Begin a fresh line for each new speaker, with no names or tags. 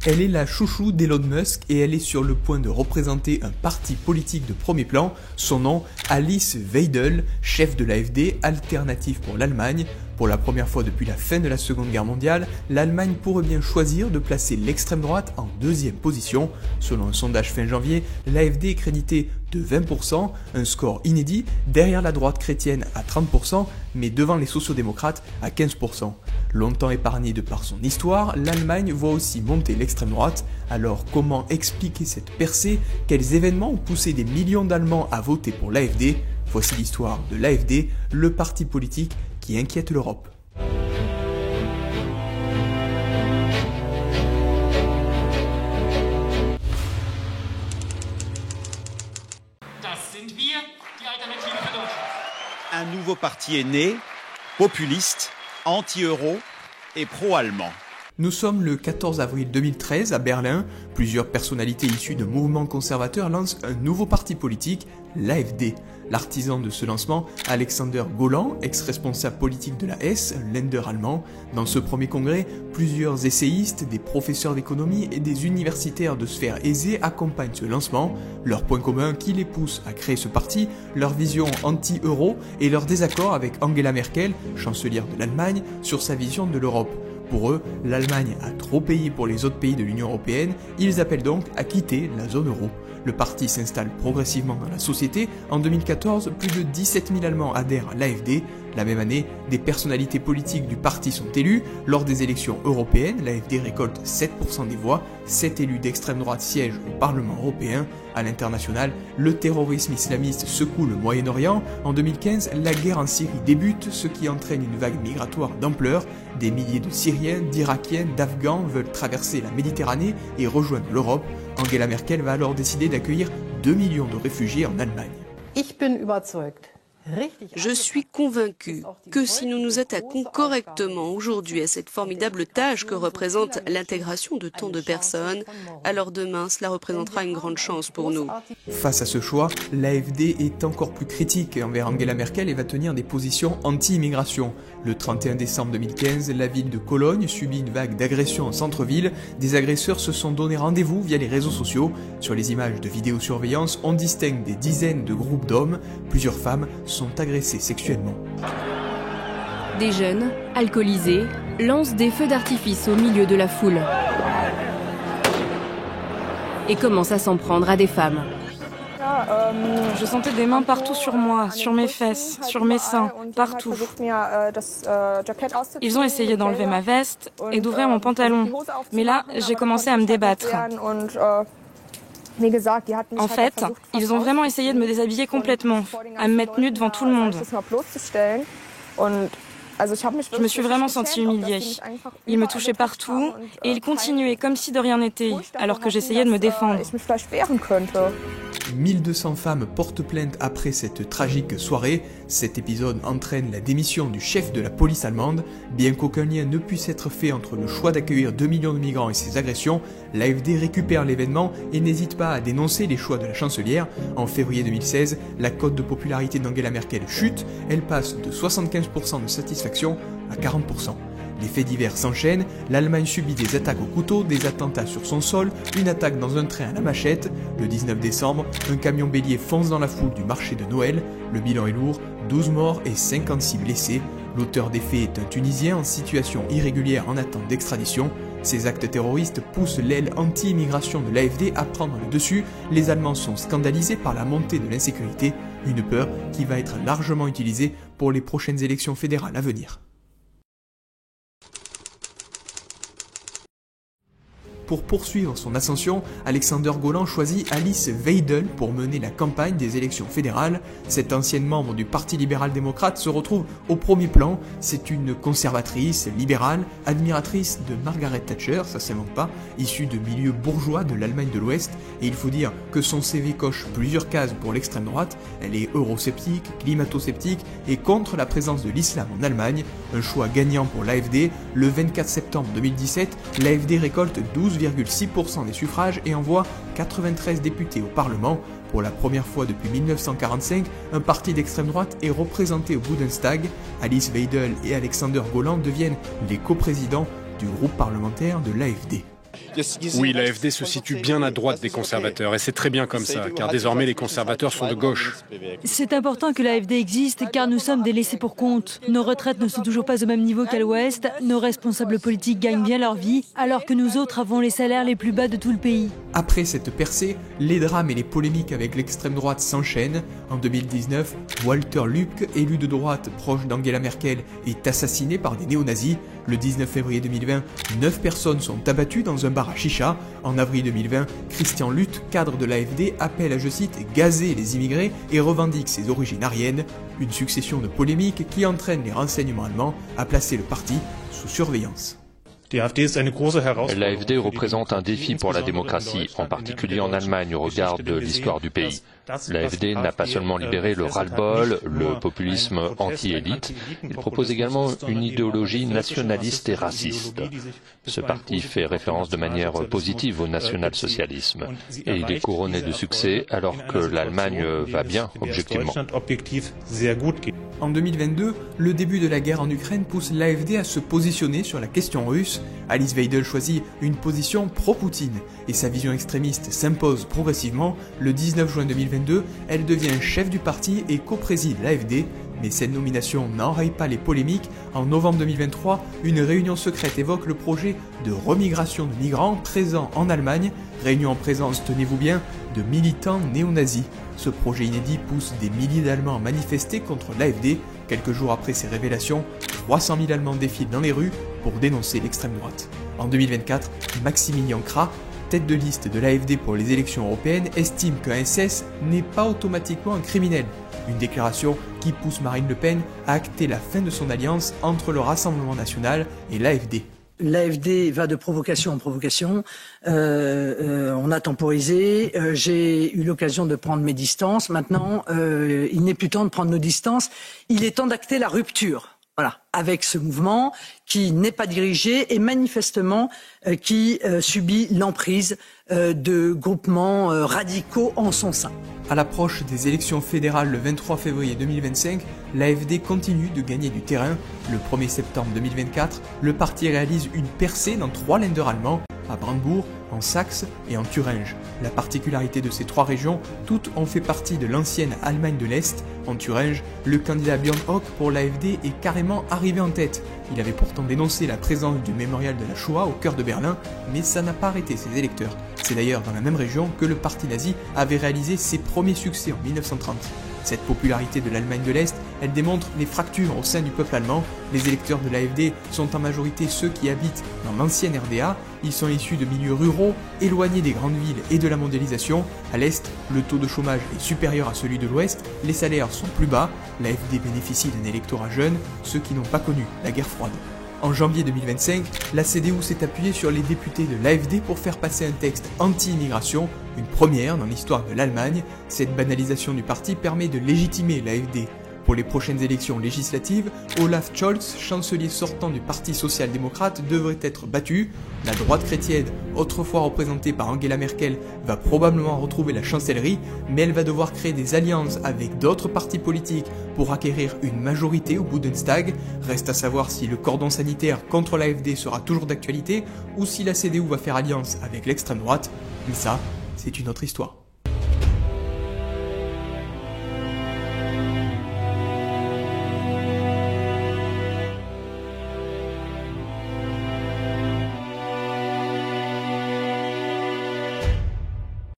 Elle est la chouchou d'Elon Musk et elle est sur le point de représenter un parti politique de premier plan. Son nom, Alice Weidel, chef de l'AfD, Alternative pour l'Allemagne. Pour la première fois depuis la fin de la Seconde Guerre mondiale, l'Allemagne pourrait bien choisir de placer l'extrême droite en deuxième position. Selon un sondage fin janvier, l'AfD est créditée de 20%, un score inédit, derrière la droite chrétienne à 30%, mais devant les sociodémocrates à 15%. Longtemps épargnée de par son histoire, l'Allemagne voit aussi monter l'extrême droite. Alors comment expliquer cette percée? Quels événements ont poussé des millions d'Allemands à voter pour l'AfD? Voici l'histoire de l'AfD, le parti politique qui inquiète l'Europe.
Un nouveau parti est né, populiste, anti-euro et pro-allemand.
Nous sommes le 14 avril 2013 à Berlin. Plusieurs personnalités issues de mouvements conservateurs lancent un nouveau parti politique, l'AfD. L'artisan de ce lancement, Alexander Golan, ex-responsable politique de la Hesse, Länder allemand. Dans ce premier congrès, plusieurs essayistes, des professeurs d'économie et des universitaires de sphères aisées accompagnent ce lancement. Leur point commun qui les pousse à créer ce parti, leur vision anti-euro et leur désaccord avec Angela Merkel, chancelière de l'Allemagne, sur sa vision de l'Europe. Pour eux, l'Allemagne a trop payé pour les autres pays de l'Union européenne, ils appellent donc à quitter la zone euro. Le parti s'installe progressivement dans la société. En 2014, plus de 17 000 Allemands adhèrent à l'AfD. La même année, des personnalités politiques du parti sont élues. Lors des élections européennes, l'AfD récolte 7% des voix. 7 élus d'extrême droite siègent au Parlement européen. À l'international, le terrorisme islamiste secoue le Moyen-Orient. En 2015, la guerre en Syrie débute, ce qui entraîne une vague migratoire d'ampleur. Des milliers de Syriens, d'Irakiens, d'Afghans veulent traverser la Méditerranée et rejoindre l'Europe. Angela Merkel va alors décider d'accueillir 2 millions de réfugiés en Allemagne.
Je suis convaincue que si nous nous attaquons correctement aujourd'hui à cette formidable tâche que représente l'intégration de tant de personnes, alors demain cela représentera une grande chance pour nous.
Face à ce choix, l'AfD est encore plus critique envers Angela Merkel et va tenir des positions anti-immigration. Le 31 décembre 2015, la ville de Cologne subit une vague d'agressions en centre-ville. Des agresseurs se sont donné rendez-vous via les réseaux sociaux. Sur les images de vidéosurveillance, on distingue des dizaines de groupes d'hommes. Plusieurs femmes sont agressées sexuellement.
Des jeunes, alcoolisés, lancent des feux d'artifice au milieu de la foule et commencent à s'en prendre à des femmes.
Je sentais des mains partout sur moi, sur mes fesses, sur mes seins, partout. Ils ont essayé d'enlever ma veste et d'ouvrir mon pantalon. Mais là, j'ai commencé à me débattre. En fait, ils ont vraiment essayé de me déshabiller complètement, à me mettre nue devant tout le monde. Je me suis vraiment sentie humiliée. Ils me touchaient partout et ils continuaient comme si de rien n'était, alors que j'essayais de me défendre.
1200 femmes portent plainte après cette tragique soirée. Cet épisode entraîne la démission du chef de la police allemande. Bien qu'aucun lien ne puisse être fait entre le choix d'accueillir 2 millions de migrants et ces agressions, l'AfD récupère l'événement et n'hésite pas à dénoncer les choix de la chancelière. En février 2016, la cote de popularité d'Angela Merkel chute. Elle passe de 75% de satisfaction à 40%. Les faits divers s'enchaînent, l'Allemagne subit des attaques au couteau, des attentats sur son sol, une attaque dans un train à la machette. Le 19 décembre, un camion bélier fonce dans la foule du marché de Noël. Le bilan est lourd, 12 morts et 56 blessés. L'auteur des faits est un Tunisien en situation irrégulière en attente d'extradition. Ces actes terroristes poussent l'aile anti-immigration de l'AfD à prendre le dessus. Les Allemands sont scandalisés par la montée de l'insécurité, une peur qui va être largement utilisée pour les prochaines élections fédérales à venir. Pour poursuivre son ascension, Alexander Golan choisit Alice Weidel pour mener la campagne des élections fédérales. Cette ancienne membre du Parti libéral-démocrate se retrouve au premier plan. C'est une conservatrice, libérale, admiratrice de Margaret Thatcher, ça s'invente pas, issue de milieux bourgeois de l'Allemagne de l'Ouest. Et il faut dire que son CV coche plusieurs cases pour l'extrême droite. Elle est eurosceptique, climato-sceptique et contre la présence de l'islam en Allemagne. Un choix gagnant pour l'AfD. Le 24 septembre 2017, l'AfD récolte 12,6% des suffrages et envoie 93 députés au Parlement. Pour la première fois depuis 1945, un parti d'extrême droite est représenté au Bundestag. Alice Weidel et Alexander Golan deviennent les coprésidents du groupe parlementaire de l'AfD.
Oui, l'AfD se situe bien à droite des conservateurs et c'est très bien comme ça, car désormais les conservateurs sont de gauche.
C'est important que l'AfD existe car nous sommes des laissés pour compte. Nos retraites ne sont toujours pas au même niveau qu'à l'Ouest, nos responsables politiques gagnent bien leur vie, alors que nous autres avons les salaires les plus bas de tout le pays.
Après cette percée, les drames et les polémiques avec l'extrême droite s'enchaînent. En 2019, Walter Lübcke, élu de droite proche d'Angela Merkel, est assassiné par des néo-nazis. Le 19 février 2020, 9 personnes sont abattues dans un bar à chicha. En avril 2020, Christian Lüth, cadre de l'AfD, appelle à, je cite, gazer les immigrés et revendique ses origines aryennes. Une succession de polémiques qui entraîne les renseignements allemands à placer le parti sous surveillance.
L'AfD représente un défi pour la démocratie, en particulier en Allemagne au regard de l'histoire du pays. L'AfD n'a pas seulement libéré le ras-le-bol, le populisme anti-élite, il propose également une idéologie nationaliste et raciste. Ce parti fait référence de manière positive au national-socialisme et il est couronné de succès alors que l'Allemagne va bien, objectivement.
En 2022, le début de la guerre en Ukraine pousse l'AfD à se positionner sur la question russe. Alice Weidel choisit une position pro-Poutine et sa vision extrémiste s'impose progressivement. Le 19 juin 2022, elle devient chef du parti et co-préside l'AfD. Mais cette nomination n'enraye pas les polémiques. En novembre 2023, une réunion secrète évoque le projet de remigration de migrants présents en Allemagne. Réunion en présence, tenez-vous bien, de militants néo-nazis. Ce projet inédit pousse des milliers d'Allemands à manifester contre l'AfD. Quelques jours après ces révélations, 300 000 Allemands défilent dans les rues pour dénoncer l'extrême droite. En 2024, Maximilian Krah, tête de liste de l'AfD pour les élections européennes, estime qu'un SS n'est pas automatiquement un criminel. Une déclaration qui pousse Marine Le Pen à acter la fin de son alliance entre le Rassemblement national et l'AfD.
L'AfD va de provocation en provocation, on a temporisé, j'ai eu l'occasion de prendre mes distances, maintenant il n'est plus temps de prendre nos distances, il est temps d'acter la rupture. Voilà, avec ce mouvement qui n'est pas dirigé et manifestement qui subit l'emprise de groupements radicaux en son sein.
À l'approche des élections fédérales le 23 février 2025, l'AfD continue de gagner du terrain. Le 1er septembre 2024, le parti réalise une percée dans 3 Länder allemands, à Brandebourg, en Saxe et en Thuringe. La particularité de ces 3 régions, toutes ont fait partie de l'ancienne Allemagne de l'Est. En Thuringe, le candidat Björn Höcke pour l'AfD est carrément arrivé en tête. Il avait pourtant dénoncé la présence du mémorial de la Shoah au cœur de Berlin, mais ça n'a pas arrêté ses électeurs. C'est d'ailleurs dans la même région que le parti nazi avait réalisé ses premiers succès en 1930. Cette popularité de l'Allemagne de l'Est, elle démontre les fractures au sein du peuple allemand. Les électeurs de l'AfD sont en majorité ceux qui habitent dans l'ancienne RDA. Ils sont issus de milieux ruraux, éloignés des grandes villes et de la mondialisation. À l'Est, le taux de chômage est supérieur à celui de l'Ouest, les salaires sont plus bas, l'AfD bénéficie d'un électorat jeune, ceux qui n'ont pas connu la guerre froide. En janvier 2025, la CDU s'est appuyée sur les députés de l'AfD pour faire passer un texte anti-immigration, une première dans l'histoire de l'Allemagne. Cette banalisation du parti permet de légitimer l'AfD. Pour les prochaines élections législatives, Olaf Scholz, chancelier sortant du Parti social-démocrate, devrait être battu. La droite chrétienne, autrefois représentée par Angela Merkel, va probablement retrouver la chancellerie, mais elle va devoir créer des alliances avec d'autres partis politiques pour acquérir une majorité au Bundestag. Reste à savoir si le cordon sanitaire contre l'AfD sera toujours d'actualité ou si la CDU va faire alliance avec l'extrême droite. Mais ça, c'est une autre histoire.